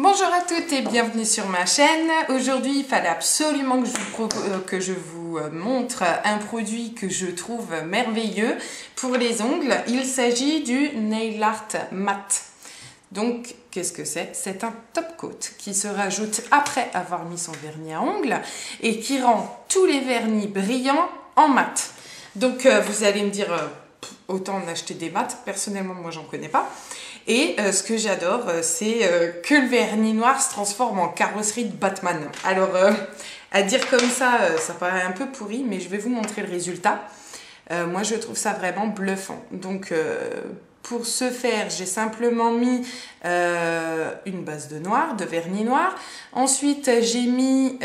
Bonjour à toutes et bienvenue sur ma chaîne. Aujourd'hui, il fallait absolument que je vous montre un produit que je trouve merveilleux pour les ongles. Il s'agit du Nail Art Matte. Donc, qu'est-ce que c'est? C'est un top coat qui se rajoute après avoir mis son vernis à ongles et qui rend tous les vernis brillants en mat. Donc, vous allez me dire, autant en acheter des mattes. Personnellement, moi, j'en connais pas. Et ce que j'adore, c'est que le vernis noir se transforme en carrosserie de Batman. Alors, à dire comme ça paraît un peu pourri, mais je vais vous montrer le résultat. Moi, je trouve ça vraiment bluffant. Donc, pour ce faire, j'ai simplement mis une base de noir, de vernis noir. Ensuite, j'ai mis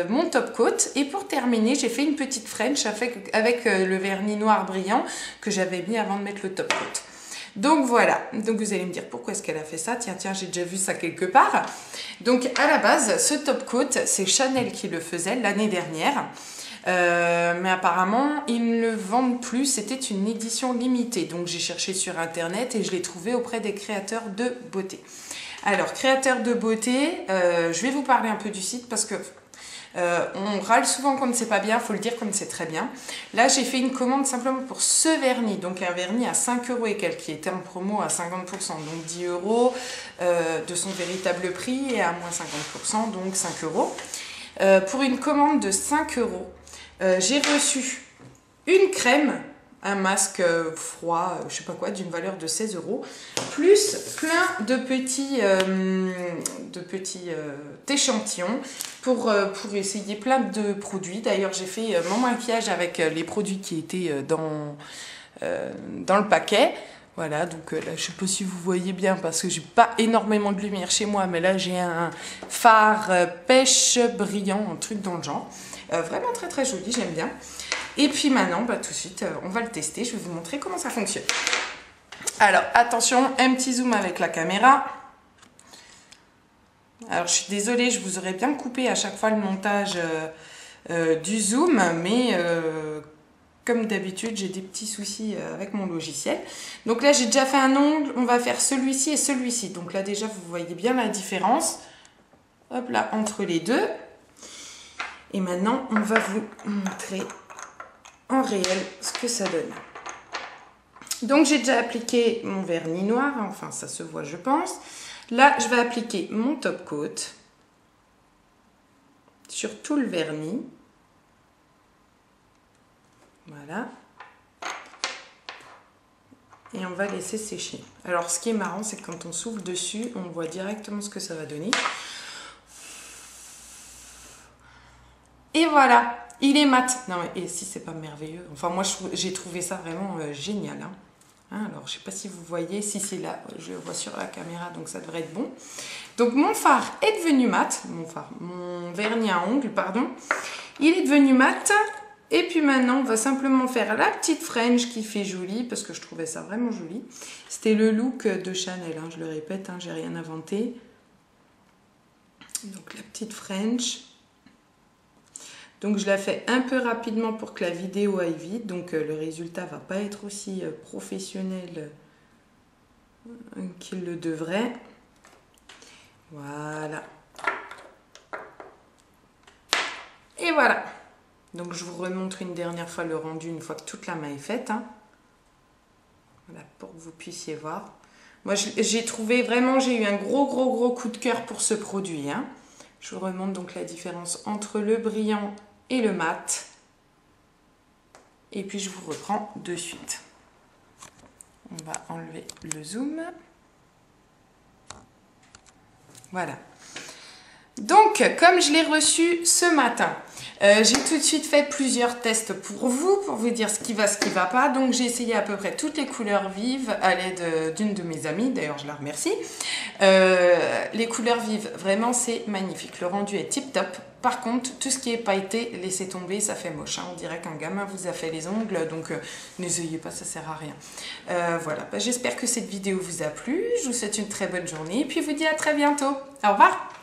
mon top coat. Et pour terminer, j'ai fait une petite French avec le vernis noir brillant que j'avais mis avant de mettre le top coat. Donc voilà, donc vous allez me dire pourquoi est-ce qu'elle a fait ça, tiens, j'ai déjà vu ça quelque part. Donc à la base, ce top coat, c'est Chanel qui le faisait l'année dernière. Mais apparemment, ils ne le vendent plus, c'était une édition limitée. Donc j'ai cherché sur internet et je l'ai trouvé auprès des créateurs de beauté. Alors, créateurs de beauté, je vais vous parler un peu du site parce que on râle souvent quand c'est pas bien, il faut le dire comme c'est très bien. Là, j'ai fait une commande simplement pour ce vernis, donc un vernis à 5 € et quelques, qui était en promo à 50%, donc 10 € de son véritable prix et à moins 50%, donc 5 €. Pour une commande de 5 €, j'ai reçu une crème, un masque froid, je sais pas quoi, d'une valeur de 16 €, plus plein de petits échantillons pour essayer plein de produits. D'ailleurs, j'ai fait mon maquillage avec les produits qui étaient dans le paquet. Voilà, donc là, je sais pas si vous voyez bien parce que j'ai pas énormément de lumière chez moi, mais là, j'ai un fard pêche brillant, un truc dans le genre. Vraiment très très joli, j'aime bien. Et puis maintenant, tout de suite, on va le tester. Je vais vous montrer comment ça fonctionne. Alors, attention, un petit zoom avec la caméra. Alors, je suis désolée, je vous aurais bien coupé à chaque fois le montage du zoom, mais comme d'habitude, j'ai des petits soucis avec mon logiciel. Donc là, j'ai déjà fait un ongle. On va faire celui-ci et celui-ci. Donc là, déjà, vous voyez bien la différence. Hop là, entre les deux. Et maintenant, on va vous montrer en réel ce que ça donne. Donc j'ai déjà appliqué mon vernis noir, enfin ça se voit je pense. Là je vais appliquer mon top coat sur tout le vernis. Voilà. Et on va laisser sécher. Alors ce qui est marrant, c'est que quand on souffle dessus, on voit directement ce que ça va donner. Et voilà, il est mat. Non, et si c'est pas merveilleux. Enfin, moi, j'ai trouvé ça vraiment génial. Alors, je sais pas si vous voyez. Si c'est là, je le vois sur la caméra, donc ça devrait être bon. Donc, mon fard est devenu mat. Mon vernis à ongles, pardon. Il est devenu mat. Et puis maintenant, on va simplement faire la petite French qui fait joli, parce que je trouvais ça vraiment joli. C'était le look de Chanel, je le répète, j'ai rien inventé. Donc, la petite French. Donc je la fais un peu rapidement pour que la vidéo aille vite, donc le résultat va pas être aussi professionnel qu'il le devrait. Voilà. Et voilà. Donc je vous remontre une dernière fois le rendu une fois que toute la main est faite. Voilà, pour que vous puissiez voir. Moi j'ai trouvé vraiment, j'ai eu un gros coup de cœur pour ce produit. Je vous remontre donc la différence entre le brillant et le mat. Et puis je vous reprends de suite. On va enlever le zoom. Voilà. Donc, comme je l'ai reçu ce matin, j'ai tout de suite fait plusieurs tests pour vous dire ce qui va pas. Donc, j'ai essayé à peu près toutes les couleurs vives à l'aide d'une de mes amies. D'ailleurs, je la remercie. Les couleurs vives, vraiment, c'est magnifique. Le rendu est tip top. Par contre, tout ce qui est pailleté, laissez tomber, ça fait moche. On dirait qu'un gamin vous a fait les ongles, donc n'essayez pas, ça sert à rien. Voilà, j'espère que cette vidéo vous a plu. Je vous souhaite une très bonne journée et puis je vous dis à très bientôt. Au revoir!